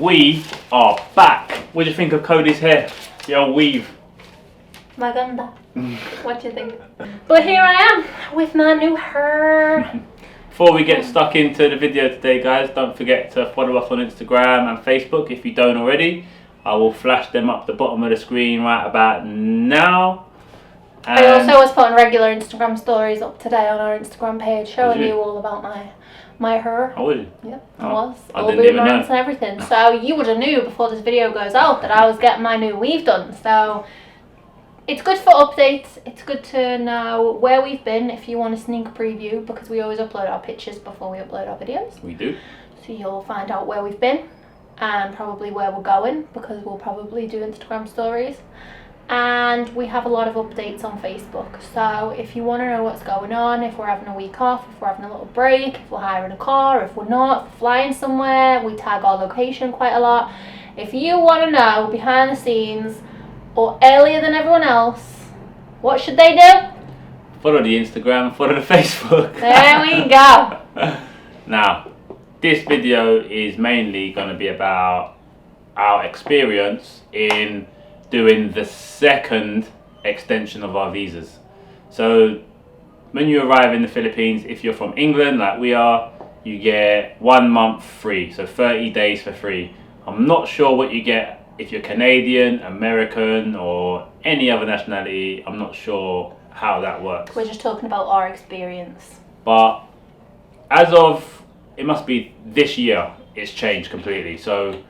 We are back. What do you think of Cody's hair? The old weave. Maganda. What do you think? But here I am with my new hair. Before we get stuck into the video today, guys, don't forget to follow us on Instagram and Facebook if you don't already. I will flash them up the bottom of the screen right about now. I also was putting regular Instagram stories up today on our Instagram page, showing you all about my hair. Oh, was you? Yeah, I was. I all didn't even know. and everything. So you would have knew before this video goes out that I was getting my new weave done. So it's good for updates. It's good to know where we've been if you want a sneak preview, because we always upload our pictures before we upload our videos. We do. So you'll find out where we've been and probably where we're going, because we'll probably do Instagram stories. And we have a lot of updates on Facebook. So if you want to know what's going on, if we're having a week off, if we're having a little break, if we're hiring a car, if we're not, if we're flying somewhere, we tag our location quite a lot. If you want to know behind the scenes or earlier than everyone else, what should they do? Follow the Instagram, follow the Facebook. There we go. Now, this video is mainly going to be about our experience in doing the second extension of our visas. So when you arrive in the Philippines, if you're from England like we are, you get 1 month free, so 30 days for free. I'm not sure what you get if you're Canadian, American, or any other nationality. I'm not sure how that works. We're just talking about our experience. But as of, it must be this year, it's changed completely. So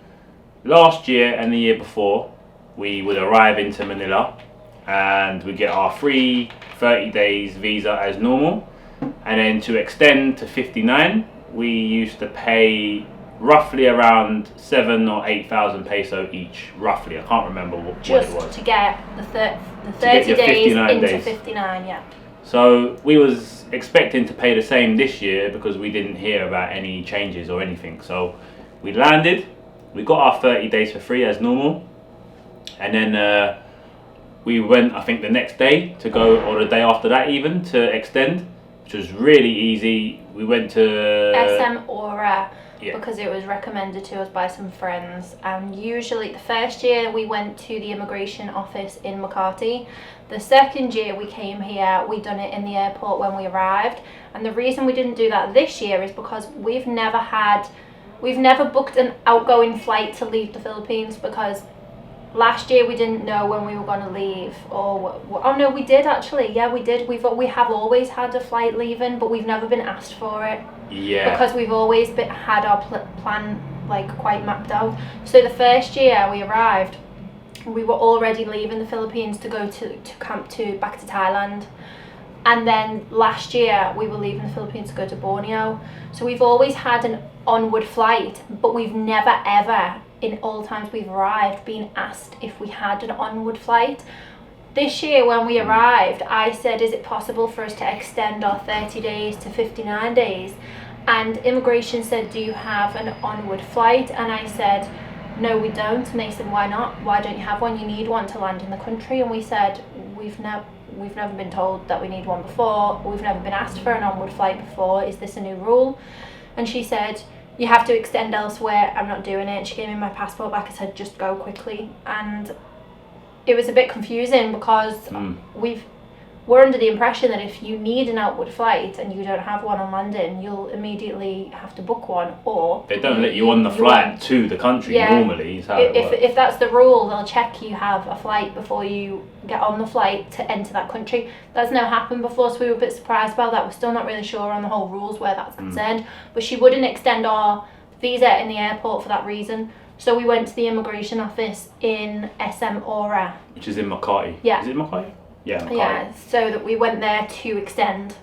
last year and the year before, we would arrive into Manila and we get our free 30 days visa as normal, and then to extend to 59 we used to pay roughly around 7,000 or 8,000 peso each, roughly. I can't remember what it was. Just to get the 30 days into 59, yeah. So we was expecting to pay the same this year because we didn't hear about any changes or anything. So we landed, we got our 30 days for free as normal. And then we went, I think, the next day to go, or the day after that even, to extend, which was really easy. We went to SM Aura, because it was recommended to us by some friends. And usually the first year we went to the immigration office in Makati. The second year we came here, we done it in the airport when we arrived. And the reason we didn't do that this year is because we've never booked an outgoing flight to leave the Philippines, because last year we didn't know when we were going to leave, or oh no, we did actually. Yeah, we did. We have always had a flight leaving, but we've never been asked for it. Yeah. Because we've always had our plan like quite mapped out. So the first year we arrived, we were already leaving the Philippines to go back to Thailand. And then last year we were leaving the Philippines to go to Borneo. So we've always had an onward flight, but we've never ever, in all times we've arrived, been asked if we had an onward flight. This year when we arrived, I said, is it possible for us to extend our 30 days to 59 days? And immigration said, do you have an onward flight? And I said, no, we don't. And they said, why not? Why don't you have one? You need one to land in the country. And we said, we've never been told that we need one before. We've never been asked for an onward flight before. Is this a new rule? And she said, you have to extend elsewhere. I'm not doing it. She gave me my passport back and said, just go quickly. And it was a bit confusing because we're under the impression that if you need an outward flight and you don't have one on landing, you'll immediately have to book one, or they don't let you on the flight to the country normally. Is how it works. If that's the rule, they'll check you have a flight before you get on the flight to enter that country. That's never happened before, so we were a bit surprised about that. We're still not really sure on the whole rules where that's concerned, but she wouldn't extend our visa in the airport for that reason. So we went to the immigration office in SM Aura, which is in Makati. Yeah. Is it Makati? Yeah, Makati. Yeah, so that we went there to extend.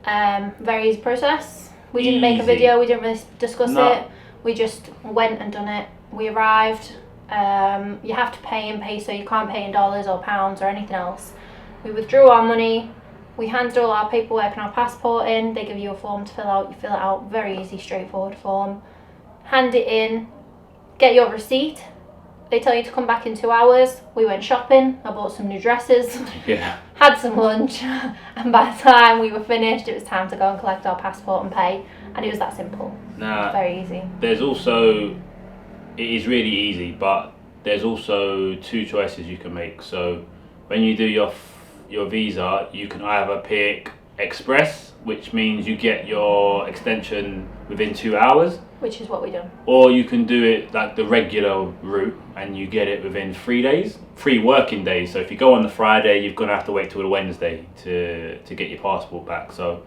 Very easy process. We didn't make a video, we didn't really discuss it. We just went and done it. We arrived. You have to pay in peso, you can't pay in dollars or pounds or anything else. We withdrew our money. We handed all our paperwork and our passport in. They give you a form to fill out. You fill it out, very easy, straightforward form. Hand it in, get your receipt. They tell you to come back in 2 hours. We went shopping. I bought some new dresses. Yeah. Had some lunch. And by the time we were finished, it was time to go and collect our passport and pay. And it was that simple. Now, very easy. There's also it is really easy, but there's also two choices you can make. So when you do your visa, you can either pick express, which means you get your extension within 2 hours, which is what we do. or you can do it like the regular route and you get it within 3 days, 3 working days. So if you go on the Friday, you're gonna have to wait till the Wednesday to get your passport back. So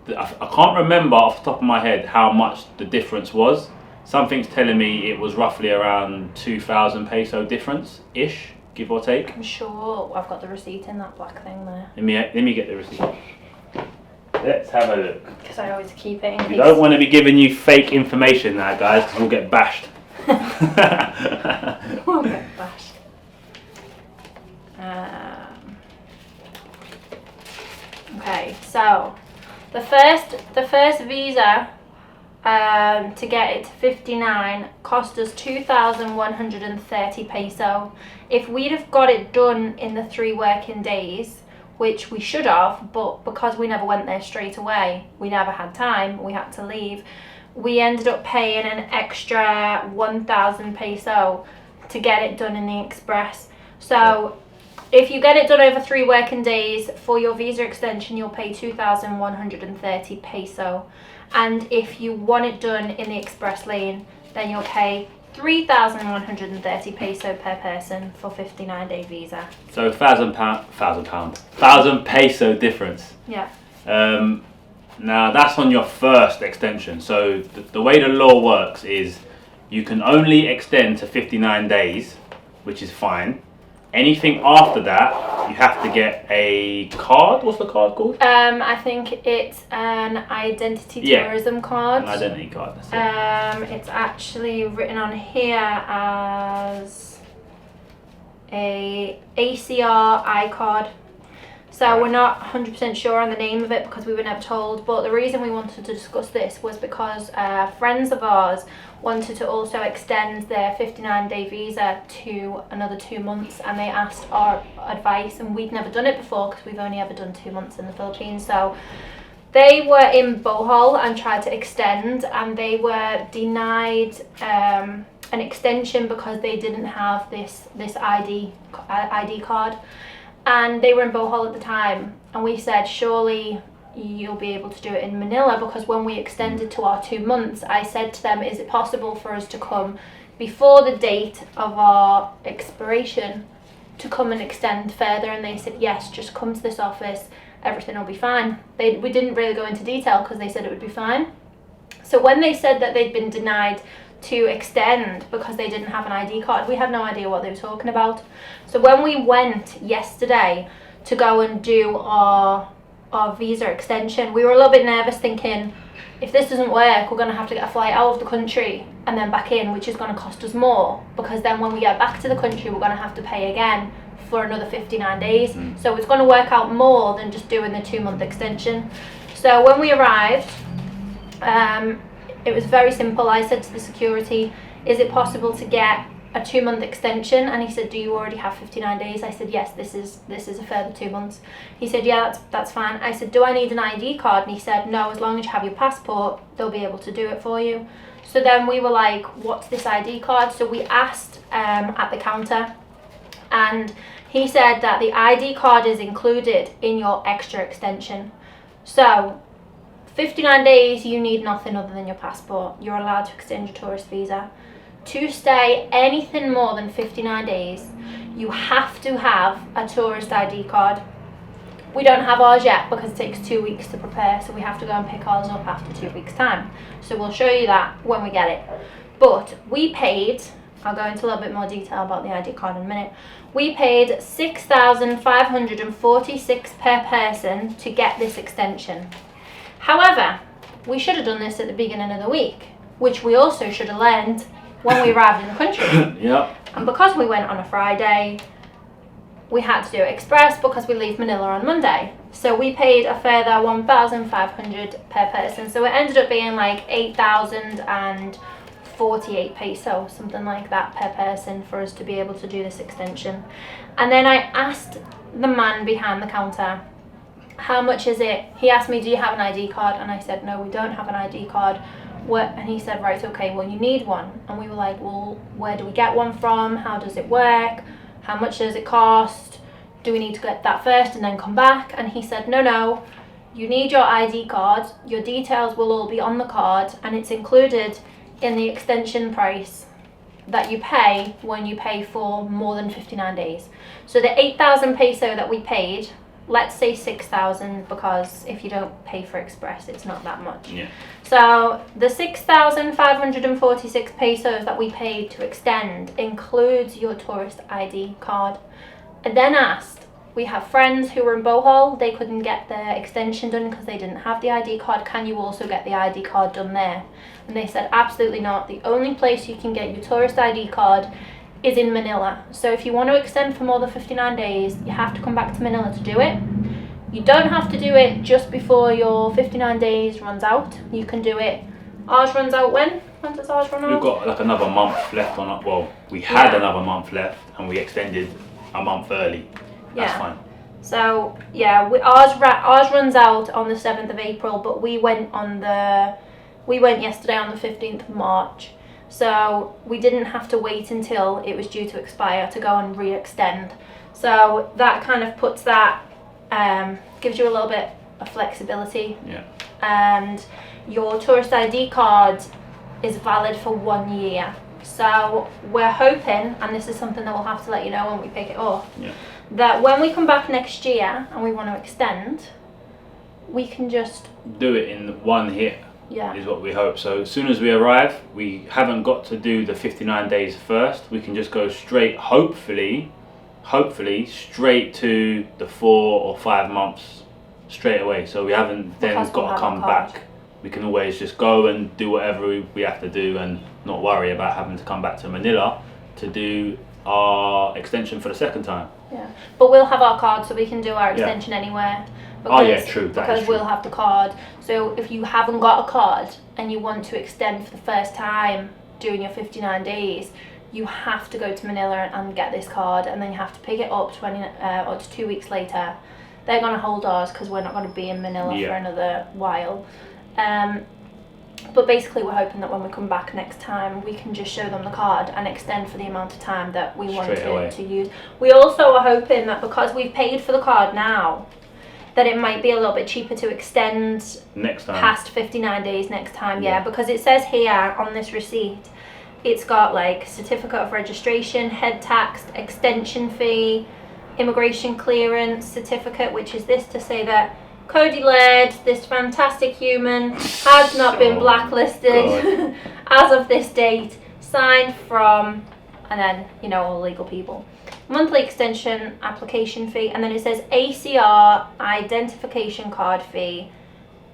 I can't remember off the top of my head how much the difference was. Something's telling me it was roughly around 2,000 peso difference ish, give or take. I'm sure I've got the receipt in that black thing there. Let me get the receipt. Let's have a look. Because I always keep it in case. We don't want to be giving you fake information now, guys, because we'll get bashed. We'll get bashed. Okay, so the first visa to get it to 59 cost us 2,130 peso. If we'd have got it done in the 3 working days, which we should have, but because we never went there straight away, we never had time, we had to leave, we ended up paying an extra 1,000 peso to get it done in the express. So if you get it done over 3 working days, for your visa extension you'll pay 2,130 peso, and if you want it done in the express lane, then you'll pay 3,130 peso per person for 59-day visa. So £1,000 peso difference. Yeah. Now that's on your first extension. So the way the law works is you can only extend to 59 days, which is fine. Anything after that, you have to get a card. What's the card called? I think it's an identity tourism card. An identity card, that's it. It's actually written on here as a ACR iCard. So we're not 100% sure on the name of it because we were never told, but the reason we wanted to discuss this was because friends of ours wanted to also extend their 59-day visa to another 2 months, and they asked our advice, and we'd never done it before because we've only ever done 2 months in the Philippines. So they were in Bohol and tried to extend, and they were denied an extension because they didn't have this ID card. And they were in Bohol at the time, and we said, surely you'll be able to do it in Manila, because when we extended to our 2 months, I said to them, is it possible for us to come before the date of our expiration to come and extend further? And they said, yes, just come to this office, everything will be fine. We didn't really go into detail because they said it would be fine. So when they said that they'd been denied to extend because they didn't have an ID card, we had no idea what they were talking about. So when we went yesterday to go and do our visa extension, we were a little bit nervous, thinking if this doesn't work, we're going to have to get a flight out of the country and then back in, which is going to cost us more, because then when we get back to the country we're going to have to pay again for another 59 days. So it's going to work out more than just doing the 2-month extension. So when we arrived, it was very simple. I said to the security, is it possible to get a 2-month extension? And he said, do you already have 59 days? I said, yes, this is a further 2 months. He said, yeah, that's fine. I said, do I need an ID card? And he said, no, as long as you have your passport, they'll be able to do it for you. So then we were like, what's this ID card? So we asked at the counter, and he said that the ID card is included in your extra extension. So 59 days, you need nothing other than your passport. You're allowed to extend your tourist visa. To stay anything more than 59 days, you have to have a tourist ID card. We don't have ours yet because it takes 2 weeks to prepare, so we have to go and pick ours up after 2 weeks' time. So we'll show you that when we get it. But we paid, I'll go into a little bit more detail about the ID card in a minute. We paid 6,546 per person to get this extension. However, we should have done this at the beginning of the week, which we also should have learned when we arrived in the country. Yep. And because we went on a Friday, we had to do it express because we leave Manila on Monday. So we paid a further 1,500 per person. So it ended up being like 8,048 peso, something like that, per person for us to be able to do this extension. And then I asked the man behind the counter, how much is it? He asked me, do you have an ID card? And I said, no, we don't have an ID card. what? And he said, right, okay, well, you need one. And we were like, well, where do we get one from? How does it work? How much does it cost? Do we need to get that first and then come back? And he said, no, you need your ID card. Your details will all be on the card, and it's included in the extension price that you pay when you pay for more than 59 days. So the 8,000 peso that we paid, let's say 6,000, because if you don't pay for express, it's not that much. Yeah. So the 6,546 pesos that we paid to extend includes your tourist ID card. I then asked, we have friends who were in Bohol, they couldn't get their extension done because they didn't have the ID card. Can you also get the ID card done there? And they said, absolutely not. The only place you can get your tourist ID card is in Manila. So if you want to extend for more than 59 days, you have to come back to Manila to do it. You don't have to do it just before your 59 days runs out. You can do it. Ours runs out when? When does ours run out? We've got like another month left on it. Well, we had another month left and we extended a month early. That's fine. So yeah, ours runs out on the 7th of April, but we went yesterday on the 15th of March. So we didn't have to wait until it was due to expire to go and re-extend. So that kind of puts that, gives you a little bit of flexibility. Yeah. And your tourist ID card is valid for 1 year. So we're hoping, and this is something that we'll have to let you know when we pick it up, that when we come back next year and we want to extend, we can just do it in one hit. Yeah. Is what we hope. So as soon as we arrive, we haven't got to do the 59 days first. We can just go straight, hopefully straight to the 4 or 5 months straight away. So we haven't then got to come back. We can always just go and do whatever we have to do and not worry about having to come back to Manila to do our extension for the second time. Yeah, but we'll have our card so we can do our extension anywhere. Because, true. Because we'll have the card. So if you haven't got a card and you want to extend for the first time during your 59 days, you have to go to Manila and get this card, and then you have to pick it up 2 weeks later. They're going to hold ours because we're not going to be in Manila for another while. But basically we're hoping that when we come back next time, we can just show them the card and extend for the amount of time that we want to use. We also are hoping that because we've paid for the card now, that it might be a little bit cheaper to extend next time past 59 days next time. Because it says here on this receipt, it's got like certificate of registration, head tax, extension fee, immigration clearance certificate, which is this to say that Cody Laird, this fantastic human, has not been blacklisted as of this date, signed from, and then, all the legal people. Monthly extension application fee, and then it says ACR identification card fee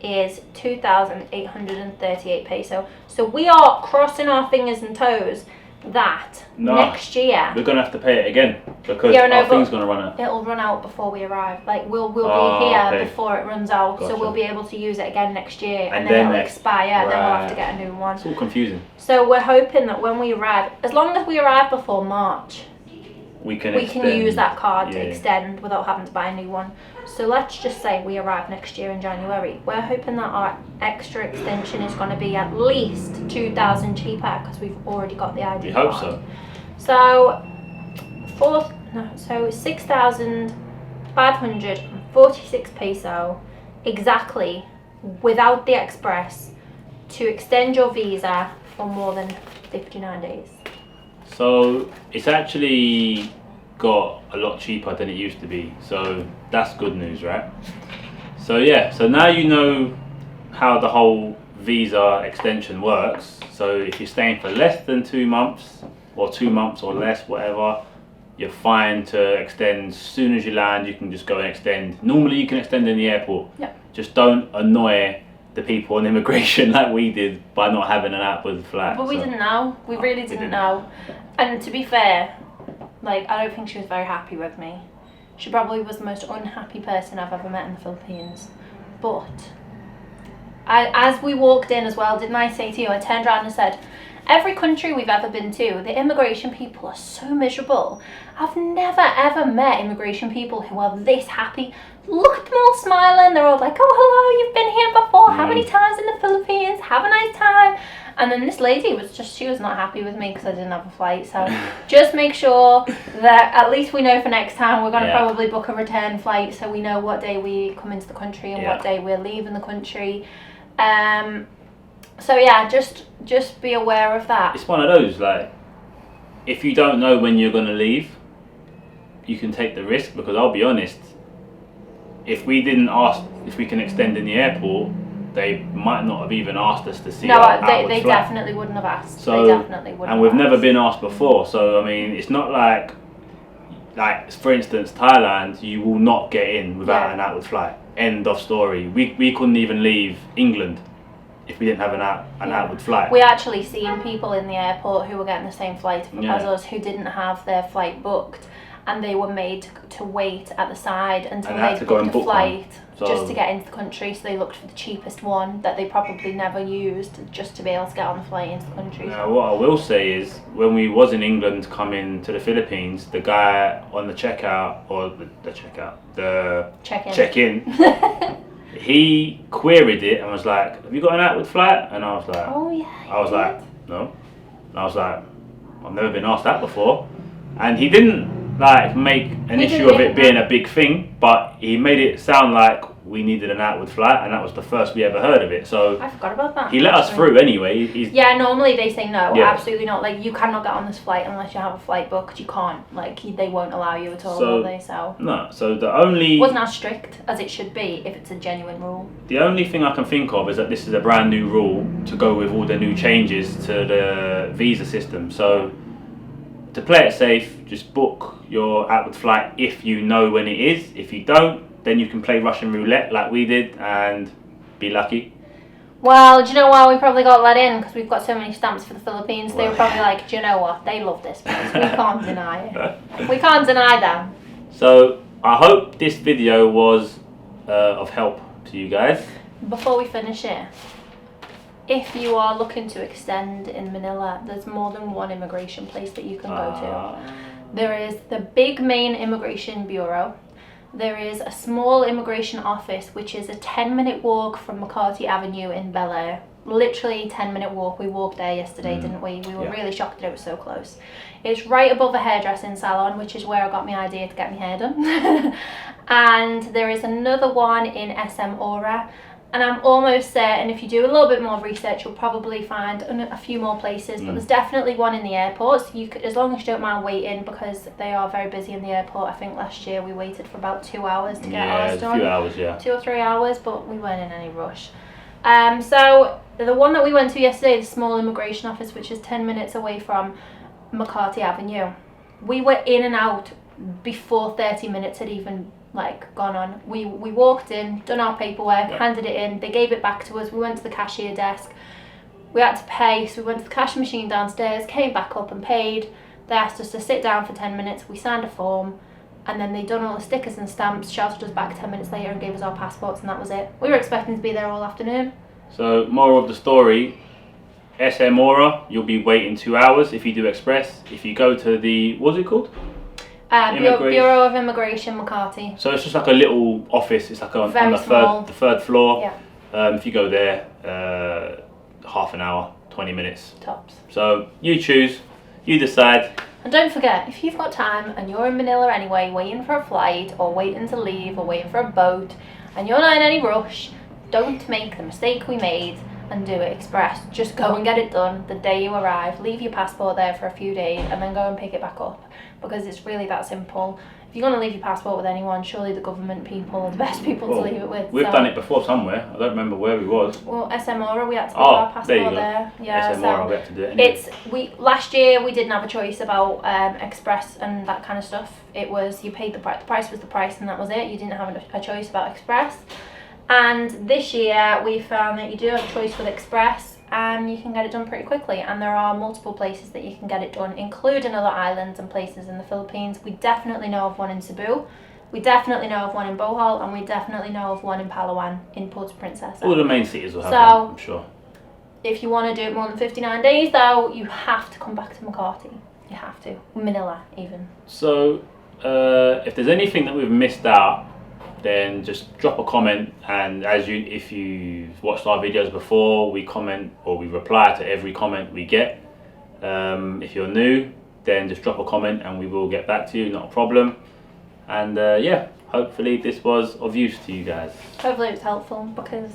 is 2,838 peso. So we are crossing our fingers and toes that next year we're gonna have to pay it again because our thing's gonna run out. It'll run out before we arrive. Like we'll be here before it runs out, so we'll be able to use it again next year, and then it'll expire. Right. Then we'll have to get a new one. It's all confusing. So we're hoping that when we arrive, as long as we arrive before March, we can use that card to extend without having to buy a new one. So let's just say we arrive next year in January. We're hoping that our extra extension is going to be at least 2,000 cheaper because we've already got the ID card. We hope so. So 6,546 peso exactly without the express to extend your visa for more than 59 days. So it's actually got a lot cheaper than it used to be, so that's good news, right? So so now you know how the whole visa extension works. So if you're staying for less than 2 months or 2 months or less, whatever, you're fine to extend. As soon as you land, you can just go and extend. Normally you can extend in the airport. Just don't annoy the people on immigration like we did by not having an outward flight. But we didn't know. We really didn't know. And to be fair, I don't think she was very happy with me. She probably was the most unhappy person I've ever met in the Philippines. But as we walked in as well, didn't I say to you, I turned around and said, Every country we've ever been to, the immigration people are so miserable. I've never ever met immigration people who are this happy. Look at them all smiling. They're all like, oh, hello, you've been here before. How many times in the Philippines? Have a nice time. And then this lady she was not happy with me because I didn't have a flight. So just make sure that at least we know for next time we're going to probably book a return flight so we know what day we come into the country and what day we're leaving the country. So yeah, just be aware of that. It's one of those, like, if you don't know when you're going to leave, you can take the risk, because I'll be honest, if we didn't ask if we can extend in the airport, they might not have even asked us to see our outward they flight. definitely wouldn't have asked. So, they definitely wouldn't and we've have never asked. been asked before, so I mean, it's not like for instance, Thailand, you will not get in without an outward flight. End of story. We couldn't even leave England if we didn't have an outward flight. We actually seen people in the airport who were getting the same flight as us who didn't have their flight booked, and they were made to wait at the side until they booked a flight just to get into the country. So they looked for the cheapest one that they probably never used just to be able to get on the flight into the country. Now, what I will say is, when we was in England coming to the Philippines, the guy on the checkout, or the check-in, he queried it and was like, have you got an outward flight? And I was like, oh yeah. I was like, no. And I was like, I've never been asked that before. And he didn't like make an issue of it being a big thing, but he made it sound like we needed an outward flight, and that was the first we ever heard of it. So I forgot about that. He let us through anyway. Normally they say no, absolutely not. Like, you cannot get on this flight unless you have a flight booked. You can't. Like, they won't allow you at all, will they? So no. So the only wasn't as strict as it should be if it's a genuine rule. The only thing I can think of is that this is a brand new rule to go with all the new changes to the visa system. So to play it safe, just book your outward flight if you know when it is. If you don't, then you can play Russian roulette like we did and be lucky. Well, do you know why we probably got let in? Because we've got so many stamps for the Philippines. They were probably like, do you know what? They love this place. We can't deny it. We can't deny them. So I hope this video was of help to you guys. Before we finish it, if you are looking to extend in Manila, there's more than one immigration place that you can go to. There is the big main immigration bureau. There is a small immigration office, which is a 10-minute walk from McCarthy Avenue in Bel Air. Literally 10-minute walk. We walked there yesterday, didn't we? We were really shocked that it was so close. It's right above a hairdressing salon, which is where I got my idea to get my hair done. And there is another one in SM Aura. And I'm almost certain if you do a little bit more research, you'll probably find a few more places. But there's definitely one in the airport. So you could, as long as you don't mind waiting, because they are very busy in the airport. I think last year we waited for about 2 hours to get ours done. A few hours, 2 or 3 hours, but we weren't in any rush. So the one that we went to yesterday, the small immigration office, which is 10 minutes away from McCarthy Avenue, we were in and out before 30 minutes had even gone on. We walked in, done our paperwork, handed it in, they gave it back to us. We went to the cashier desk, we had to pay, so we went to the cash machine downstairs, came back up and paid. They asked us to sit down for 10 minutes, we signed a form, and then they done all the stickers and stamps, shouted us back 10 minutes later and gave us our passports, and that was it. We were expecting to be there all afternoon. So moral of the story, SM Aura, you'll be waiting 2 hours if you do express. If you go to the, what's it called? Bureau of Immigration, McCarthy. So it's just like a little office. It's like on the third floor. Yeah. If you go there, half an hour, 20 minutes. Tops. So you choose, you decide. And don't forget, if you've got time and you're in Manila anyway, waiting for a flight or waiting to leave or waiting for a boat, and you're not in any rush, don't make the mistake we made and do it express. Just go and get it done the day you arrive. Leave your passport there for a few days and then go and pick it back up, because it's really that simple. If you're going to leave your passport with anyone, surely the government people are the best people to leave it with. We've done it before somewhere. I don't remember where we was. Well, SM Aura, we had to leave our passport there. Yeah, SM Aura, we had to do it anyway. Last year we didn't have a choice about express and that kind of stuff. It was, you paid the price. The price was the price, and that was it. You didn't have a choice about express. And this year we found that you do have a choice with express, and you can get it done pretty quickly, and there are multiple places that you can get it done, including other islands and places in the Philippines. We definitely know of one in Cebu, we definitely know of one in Bohol, and we definitely know of one in Palawan in Puerto Princesa. All the main cities will have one, I'm sure. If you want to do it more than 59 days though, you have to come back to Makati. You have to. Manila even. So if there's anything that we've missed out, then just drop a comment, and if you've watched our videos before, we comment or we reply to every comment we get. If you're new, then just drop a comment and we will get back to you, not a problem. And yeah, hopefully this was of use to you guys. Hopefully it was helpful, because,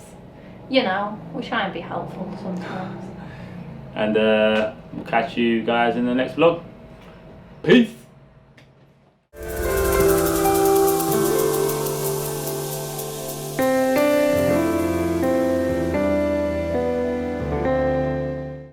you know, we try and be helpful sometimes. And we'll catch you guys in the next vlog. Peace!